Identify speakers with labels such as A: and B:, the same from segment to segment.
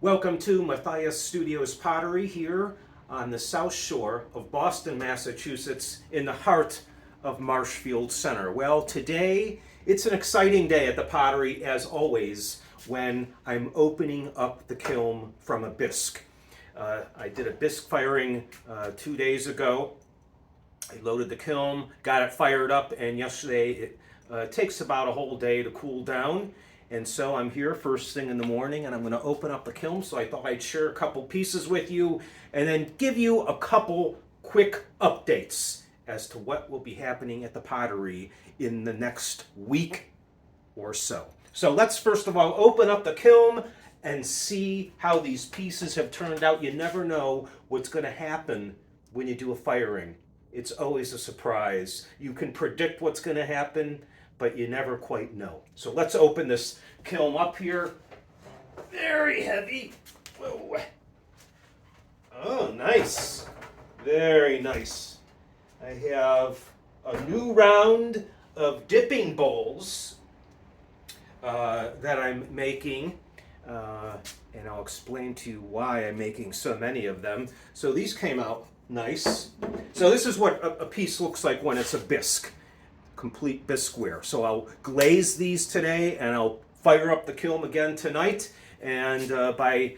A: Welcome to Matthias Studios Pottery here on the south shore of Boston, Massachusetts, in the heart of Marshfield Center. Well, today it's an exciting day at the Pottery, as always, when I'm opening up the kiln from a bisque. I did a bisque firing 2 days ago. I loaded the kiln, got it fired up, and yesterday it takes about a whole day to cool down. And so I'm here first thing in the morning and I'm going to open up the kiln. So I thought I'd share a couple pieces with you and then give you a couple quick updates as to what will be happening at the Pottery in the next week or so. So let's first of all open up the kiln and see how these pieces have turned out. You never know what's going to happen when you do a firing. It's always a surprise. You can predict what's going to happen, but you never quite know. So let's open this kiln up here. Very heavy. Whoa. Oh, nice. Very nice. I have a new round of dipping bowls that I'm making. And I'll explain to you why I'm making so many of them. So these came out nice. So this is what a piece looks like when it's a bisque. Complete bisqueware. So I'll glaze these today and I'll fire up the kiln again tonight, and by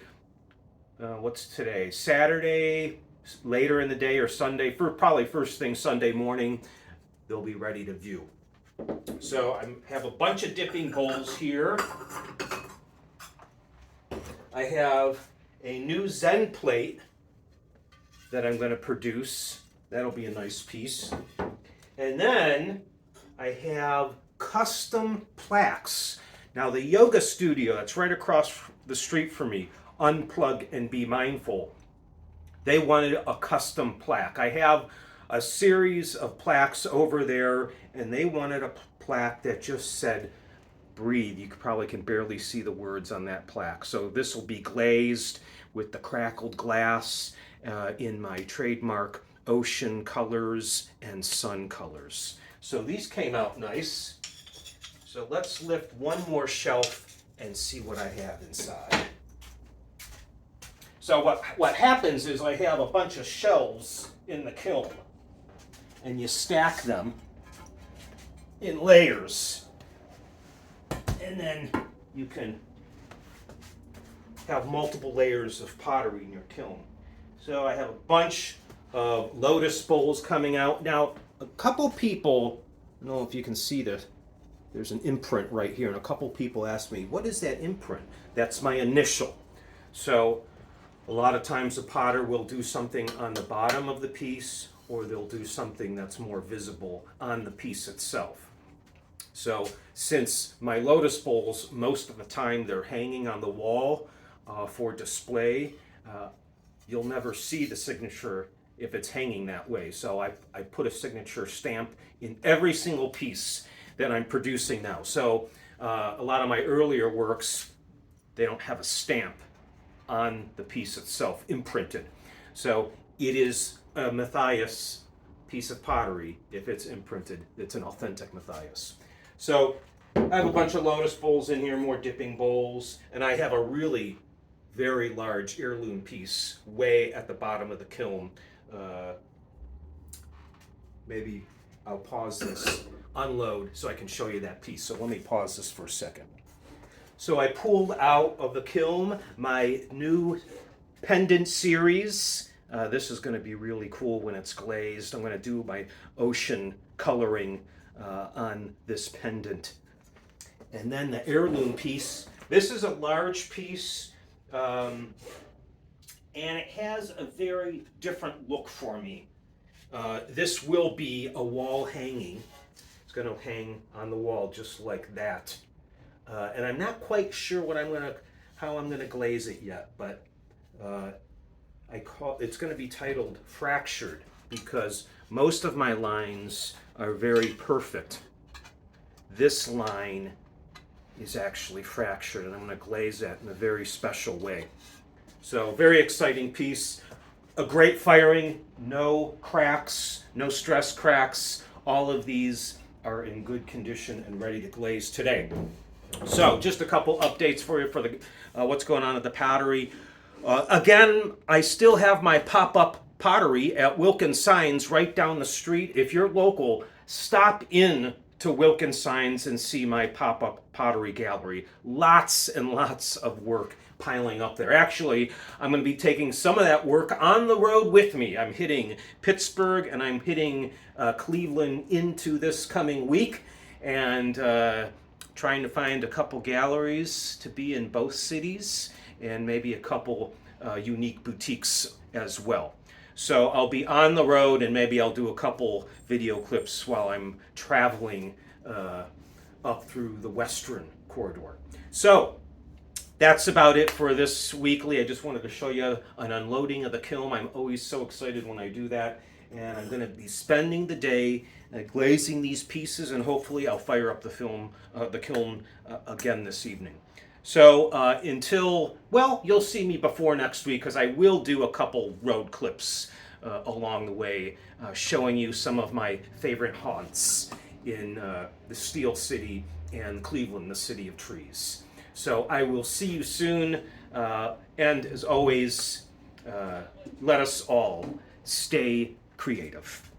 A: what's today, Saturday, later in the day, or Sunday, probably first thing Sunday morning, they'll be ready to view. So I have a bunch of dipping bowls here. I have a new Zen plate that I'm going to produce. That'll be a nice piece. And then I have custom plaques. Now the yoga studio that's right across the street from me, Unplug and Be Mindful, they wanted a custom plaque. I have a series of plaques over there and they wanted a plaque that just said breathe. You probably can barely see the words on that plaque. So this will be glazed with the crackled glass in my trademark ocean colors and sun colors. So these came out nice. So let's lift one more shelf and see what I have inside. So what happens is I have a bunch of shelves in the kiln and you stack them in layers. And then you can have multiple layers of pottery in your kiln. So I have a bunch of lotus bowls coming out. Now, a couple people, I don't know if you can see this, there's an imprint right here, and a couple people asked me, what is that imprint? That's my initial. So a lot of times the potter will do something on the bottom of the piece, or they'll do something that's more visible on the piece itself. So since my lotus bowls, most of the time they're hanging on the wall for display, you'll never see the signature if it's hanging that way. So I put a signature stamp in every single piece that I'm producing now. So a lot of my earlier works, they don't have a stamp on the piece itself, imprinted. So it is a Matthias piece of pottery. If it's imprinted, it's an authentic Matthias. So I have a bunch of lotus bowls in here, more dipping bowls, and I have a really very large heirloom piece way at the bottom of the kiln. Maybe I'll pause this, unload, so I can show you that piece. So let me pause this for a second. So I pulled out of the kiln my new pendant series. This is going to be really cool when it's glazed. I'm going to do my ocean coloring on this pendant. And then the heirloom piece. This is a large piece. And it has a very different look for me. This will be a wall hanging. It's going to hang on the wall just like that. And I'm not quite sure how I'm going to glaze it yet, but it's going to be titled Fractured because most of my lines are very perfect. This line is actually fractured, and I'm going to glaze that in a very special way. So very exciting piece. A great firing, no cracks, no stress cracks. All of these are in good condition and ready to glaze today. So just a couple updates for you for the what's going on at the Pottery. Again, I still have my pop-up pottery at Wilkins Signs right down the street. If you're local, stop in to Wilkins Signs and see my pop-up pottery gallery. Lots and lots of work piling up there. Actually, I'm going to be taking some of that work on the road with me. I'm hitting Pittsburgh and I'm hitting Cleveland into this coming week, and trying to find a couple galleries to be in both cities, and maybe a couple unique boutiques as well. So I'll be on the road, and maybe I'll do a couple video clips while I'm traveling up through the western corridor. So that's about it for this weekly. I just wanted to show you an unloading of the kiln. I'm always so excited when I do that. And I'm going to be spending the day glazing these pieces, and hopefully I'll fire up the kiln again this evening. So well, you'll see me before next week, because I will do a couple road clips along the way, showing you some of my favorite haunts in the Steel City and Cleveland, the city of trees. So I will see you soon, and as always, let us all stay creative.